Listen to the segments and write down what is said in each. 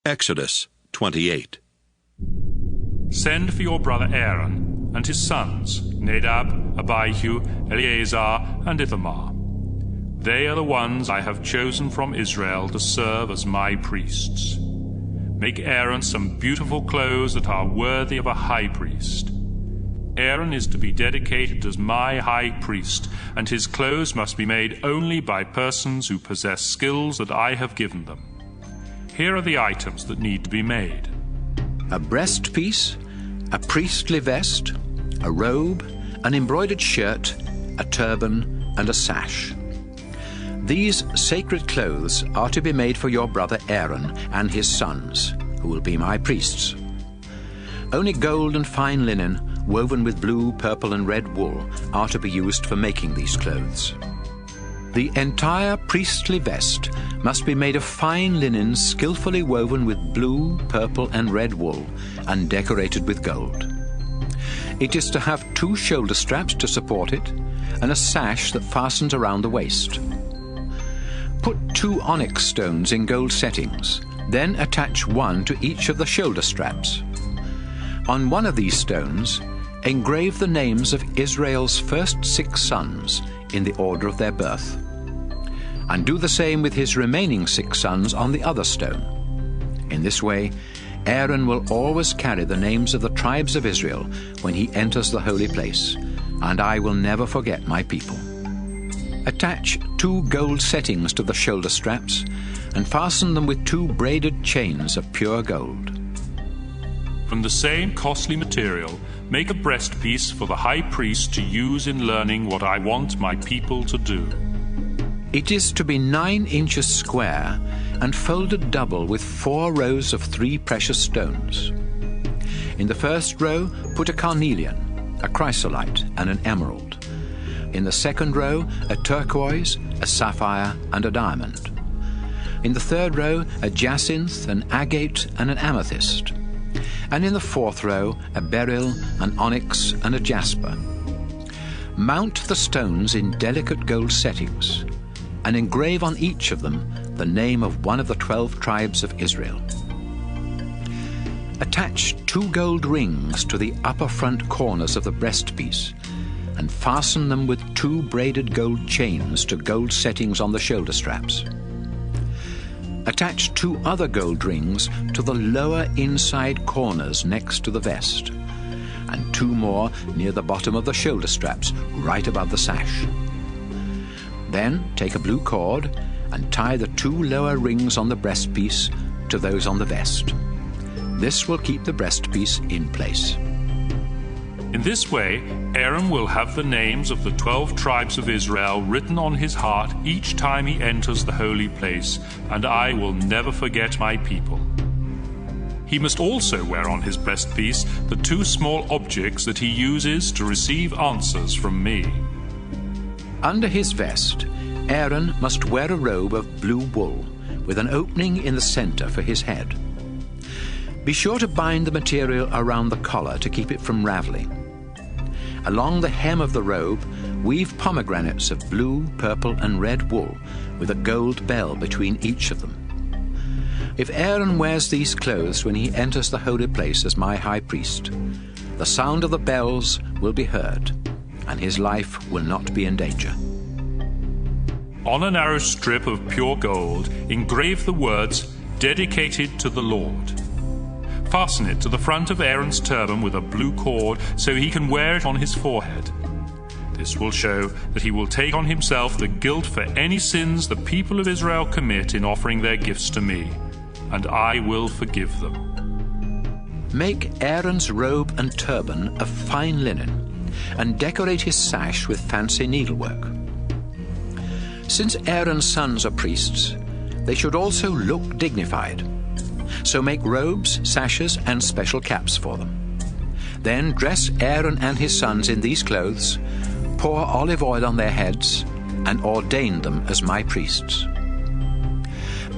Exodus 28. Send for your brother Aaron and his sons, Nadab, Abihu, Eleazar, and Ithamar. They are the ones I have chosen from Israel to serve as my priests. Make Aaron some beautiful clothes that are worthy of a high priest. Aaron is to be dedicated as my high priest, and his clothes must be made only by persons who possess skills that I have given them. Here are the items that need to be made: a breastpiece, a priestly vest, a robe, an embroidered shirt, a turban, and a sash. These sacred clothes are to be made for your brother Aaron and his sons, who will be my priests. Only gold and fine linen, woven with blue, purple, and red wool, are to be used for making these clothes. The entire priestly vest must be made of fine linen skillfully woven with blue, purple, and red wool and decorated with gold. It is to have 2 shoulder straps to support it and a sash that fastens around the waist. Put 2 onyx stones in gold settings, then attach 1 to each of the shoulder straps. On one of these stones, engrave the names of Israel's first 6 sons in the order of their birth, and do the same with his remaining 6 sons on the other stone. In this way, Aaron will always carry the names of the tribes of Israel when he enters the holy place, and I will never forget my people. Attach 2 gold settings to the shoulder straps and fasten them with 2 braided chains of pure gold. From the same costly material, make a breastpiece for the high priest to use in learning what I want my people to do. It is to be 9 inches square and folded double with 4 rows of 3 precious stones. In the first row, put a carnelian, a chrysolite, and an emerald. In the second row, a turquoise, a sapphire, and a diamond. In the third row, a jacinth, an agate, and an amethyst. And in the fourth row, a beryl, an onyx, and a jasper. Mount the stones in delicate gold settings, and engrave on each of them the name of one of the 12 tribes of Israel. Attach 2 gold rings to the upper front corners of the breastpiece, and fasten them with 2 braided gold chains to gold settings on the shoulder straps. Attach 2 other gold rings to the lower inside corners next to the vest, and 2 more near the bottom of the shoulder straps, right above the sash. Then take a blue cord and tie the 2 lower rings on the breastpiece to those on the vest. This will keep the breastpiece in place. In this way, Aaron will have the names of the 12 tribes of Israel written on his heart each time he enters the holy place, and I will never forget my people. He must also wear on his breastpiece the 2 small objects that he uses to receive answers from me. Under his vest, Aaron must wear a robe of blue wool with an opening in the center for his head. Be sure to bind the material around the collar to keep it from raveling. Along the hem of the robe, weave pomegranates of blue, purple, and red wool with a gold bell between each of them. If Aaron wears these clothes when he enters the holy place as my high priest, the sound of the bells will be heard, and his life will not be in danger. On a narrow strip of pure gold, engrave the words, "Dedicated to the Lord." Fasten it to the front of Aaron's turban with a blue cord so he can wear it on his forehead. This will show that he will take on himself the guilt for any sins the people of Israel commit in offering their gifts to me, and I will forgive them. Make Aaron's robe and turban of fine linen, and decorate his sash with fancy needlework. Since Aaron's sons are priests, they should also look dignified. So make robes, sashes, and special caps for them. Then dress Aaron and his sons in these clothes, pour olive oil on their heads, and ordain them as my priests.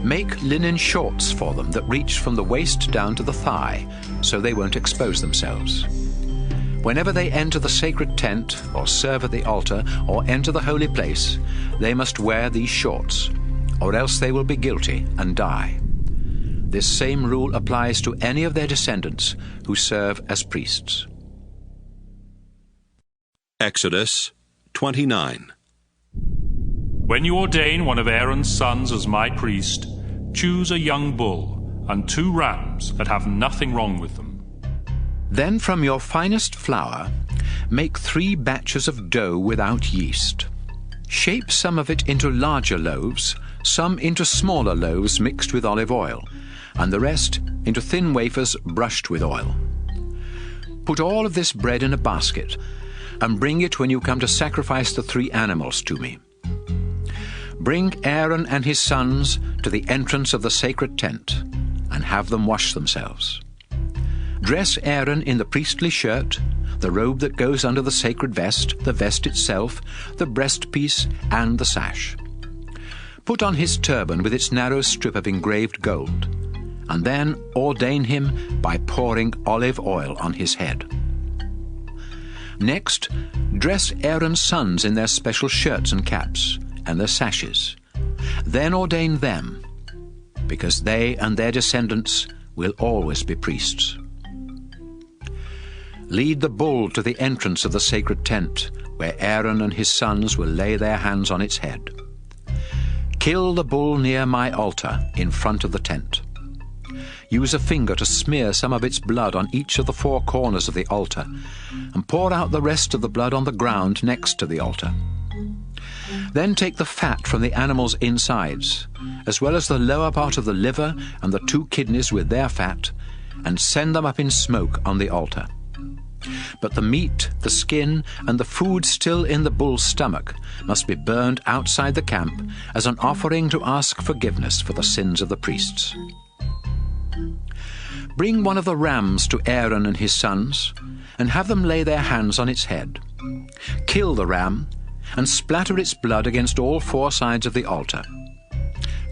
Make linen shorts for them that reach from the waist down to the thigh, so they won't expose themselves. Whenever they enter the sacred tent, or serve at the altar, or enter the holy place, they must wear these shorts, or else they will be guilty and die. This same rule applies to any of their descendants who serve as priests. Exodus 29. When you ordain one of Aaron's sons as my priest, choose a young bull and 2 rams that have nothing wrong with them. Then from your finest flour, make 3 batches of dough without yeast. Shape some of it into larger loaves, some into smaller loaves mixed with olive oil, and the rest into thin wafers brushed with oil. Put all of this bread in a basket, and bring it when you come to sacrifice the 3 animals to me. Bring Aaron and his sons to the entrance of the sacred tent, and have them wash themselves. Dress Aaron in the priestly shirt, the robe that goes under the sacred vest, the vest itself, the breastpiece, and the sash. Put on his turban with its narrow strip of engraved gold, and then ordain him by pouring olive oil on his head. Next, dress Aaron's sons in their special shirts and caps, and their sashes. Then ordain them, because they and their descendants will always be priests. Lead the bull to the entrance of the sacred tent, where Aaron and his sons will lay their hands on its head. Kill the bull near my altar, in front of the tent. Use a finger to smear some of its blood on each of the 4 corners of the altar, and pour out the rest of the blood on the ground next to the altar. Then take the fat from the animal's insides, as well as the lower part of the liver and the 2 kidneys with their fat, and send them up in smoke on the altar. But the meat, the skin, and the food still in the bull's stomach must be burned outside the camp as an offering to ask forgiveness for the sins of the priests. Bring one of the rams to Aaron and his sons, and have them lay their hands on its head. Kill the ram, and splatter its blood against all 4 sides of the altar.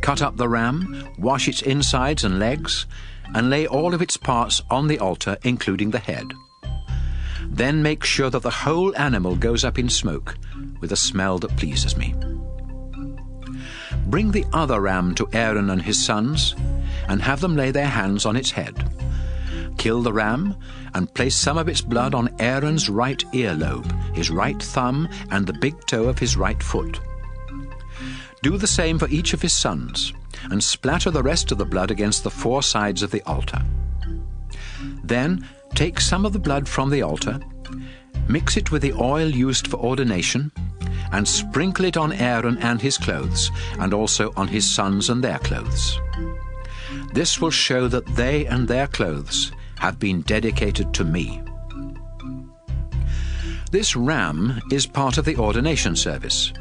Cut up the ram, wash its insides and legs, and lay all of its parts on the altar, including the head. Then make sure that the whole animal goes up in smoke, with a smell that pleases me. Bring the other ram to Aaron and his sons, and have them lay their hands on its head. Kill the ram, and place some of its blood on Aaron's right earlobe, his right thumb, and the big toe of his right foot. Do the same for each of his sons, and splatter the rest of the blood against the 4 sides of the altar. Then take some of the blood from the altar, mix it with the oil used for ordination, and sprinkle it on Aaron and his clothes, and also on his sons and their clothes. This will show that they and their clothes have been dedicated to me. This ram is part of the ordination service.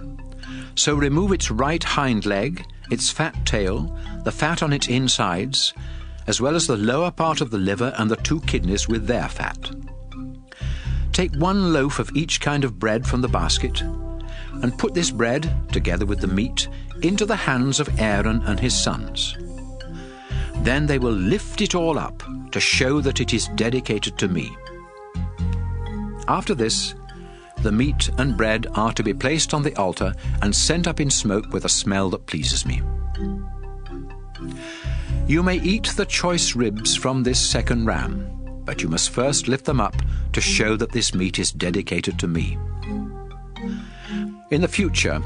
So remove its right hind leg, its fat tail, the fat on its insides, as well as the lower part of the liver and the 2 kidneys with their fat. Take 1 loaf of each kind of bread from the basket, and put this bread, together with the meat, into the hands of Aaron and his sons. Then they will lift it all up to show that it is dedicated to me. After this, the meat and bread are to be placed on the altar and sent up in smoke with a smell that pleases me. You may eat the choice ribs from this second ram, but you must first lift them up to show that this meat is dedicated to me. In the future,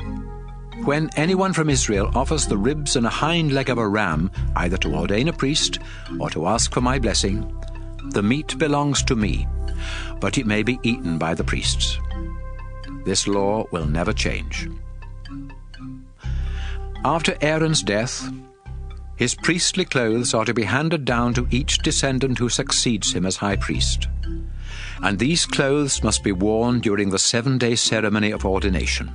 when anyone from Israel offers the ribs and a hind leg of a ram, either to ordain a priest or to ask for my blessing, the meat belongs to me, but it may be eaten by the priests. This law will never change. After Aaron's death, his priestly clothes are to be handed down to each descendant who succeeds him as high priest, and these clothes must be worn during the 7-day ceremony of ordination.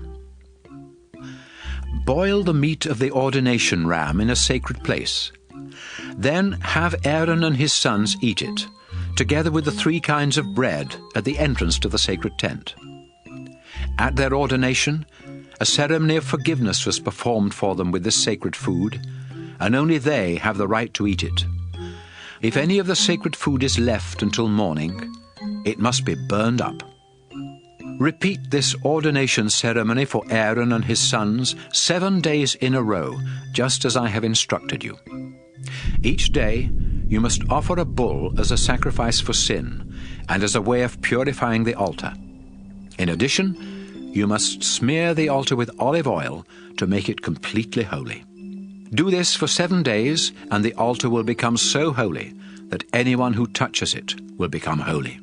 Boil the meat of the ordination ram in a sacred place. Then have Aaron and his sons eat it, together with the 3 kinds of bread at the entrance to the sacred tent. At their ordination, a ceremony of forgiveness was performed for them with this sacred food, and only they have the right to eat it. If any of the sacred food is left until morning, it must be burned up. Repeat this ordination ceremony for Aaron and his sons 7 days in a row, just as I have instructed you. Each day you must offer a bull as a sacrifice for sin and as a way of purifying the altar. In addition, you must smear the altar with olive oil to make it completely holy. Do this for 7 days, and the altar will become so holy that anyone who touches it will become holy.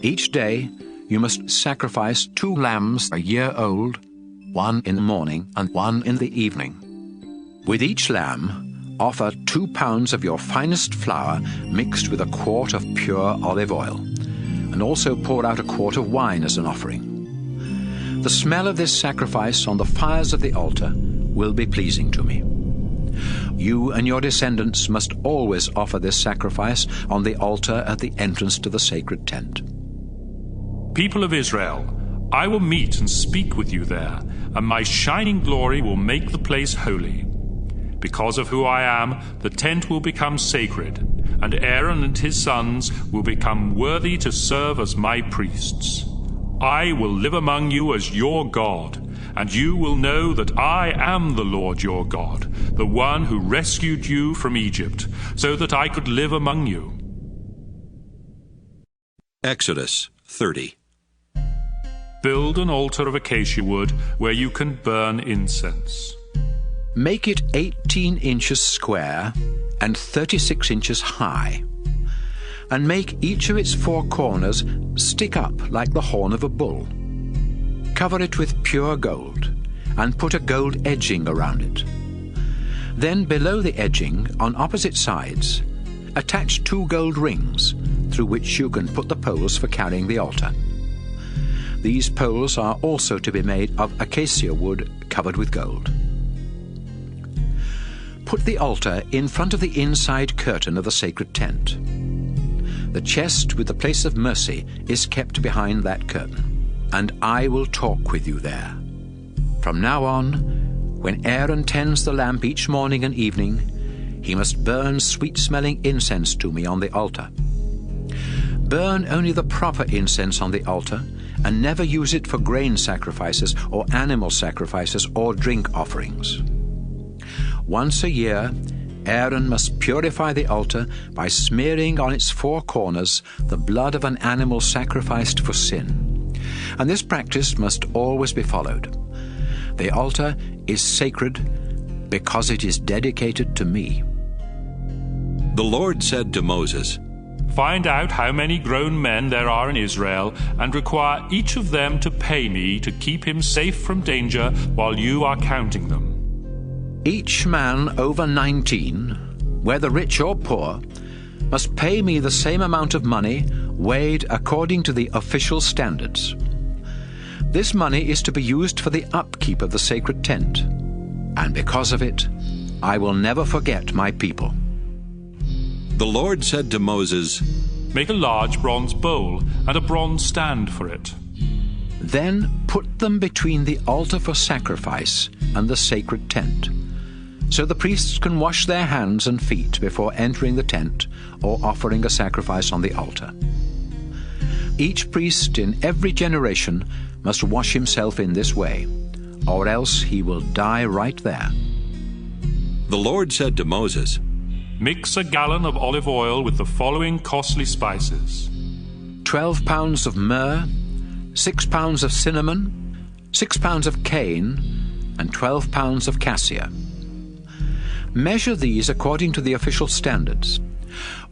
Each day you must sacrifice 2 lambs a year old, one in the morning and one in the evening. With each lamb, offer 2 pounds of your finest flour mixed with a quart of pure olive oil, and also pour out a quart of wine as an offering. The smell of this sacrifice on the fires of the altar will be pleasing to me. You and your descendants must always offer this sacrifice on the altar at the entrance to the sacred tent. People of Israel, I will meet and speak with you there, and my shining glory will make the place holy. Because of who I am, the tent will become sacred, and Aaron and his sons will become worthy to serve as my priests. I will live among you as your God, and you will know that I am the Lord your God, the one who rescued you from Egypt, so that I could live among you. Exodus 30. Build an altar of acacia wood where you can burn incense. Make it 18 inches square and 36 inches high, and make each of its 4 corners stick up like the horn of a bull. Cover it with pure gold, and put a gold edging around it. Then below the edging, on opposite sides, attach 2 gold rings, through which you can put the poles for carrying the altar. These poles are also to be made of acacia wood covered with gold. Put the altar in front of the inside curtain of the sacred tent. The chest with the place of mercy is kept behind that curtain, and I will talk with you there. From now on, when Aaron tends the lamp each morning and evening, he must burn sweet-smelling incense to me on the altar. Burn only the proper incense on the altar, and never use it for grain sacrifices or animal sacrifices or drink offerings. Once a year, Aaron must purify the altar by smearing on its 4 corners the blood of an animal sacrificed for sin, and this practice must always be followed. The altar is sacred because it is dedicated to me. The Lord said to Moses, Find out how many grown men there are in Israel, and require each of them to pay me to keep him safe from danger while you are counting them. Each man over 19, whether rich or poor, must pay me the same amount of money, weighed according to the official standards. This money is to be used for the upkeep of the sacred tent, and because of it, I will never forget my people. The Lord said to Moses, Make a large bronze bowl and a bronze stand for it. Then put them between the altar for sacrifice and the sacred tent, so the priests can wash their hands and feet before entering the tent or offering a sacrifice on the altar. Each priest in every generation must wash himself in this way, or else he will die right there. The Lord said to Moses, Mix a gallon of olive oil with the following costly spices: 12 pounds of myrrh, 6 pounds of cinnamon, 6 pounds of cane, and 12 pounds of cassia. Measure these according to the official standards.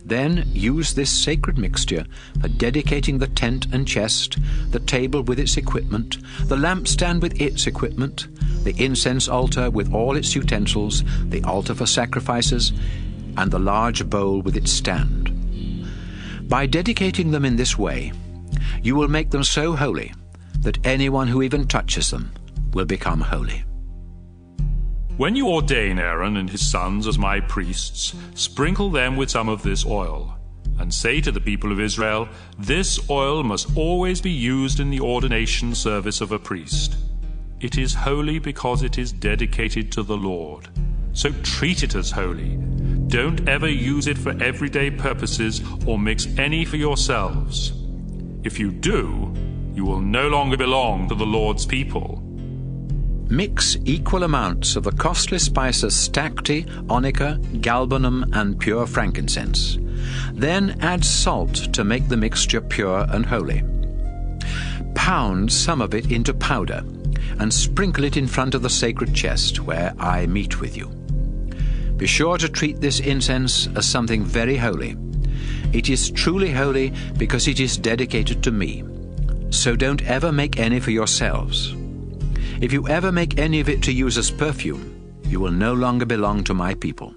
Then use this sacred mixture for dedicating the tent and chest, the table with its equipment, the lampstand with its equipment, the incense altar with all its utensils, the altar for sacrifices, and the large bowl with its stand. By dedicating them in this way, you will make them so holy that anyone who even touches them will become holy. When you ordain Aaron and his sons as my priests, sprinkle them with some of this oil, and say to the people of Israel, This oil must always be used in the ordination service of a priest. It is holy because it is dedicated to the Lord. So treat it as holy. Don't ever use it for everyday purposes or mix any for yourselves. If you do, you will no longer belong to the Lord's people. Mix equal amounts of the costly spices stacte, onycha, galbanum, and pure frankincense. Then add salt to make the mixture pure and holy. Pound some of it into powder and sprinkle it in front of the sacred chest where I meet with you. Be sure to treat this incense as something very holy. It is truly holy because it is dedicated to me. So don't ever make any for yourselves. If you ever make any of it to use as perfume, you will no longer belong to my people.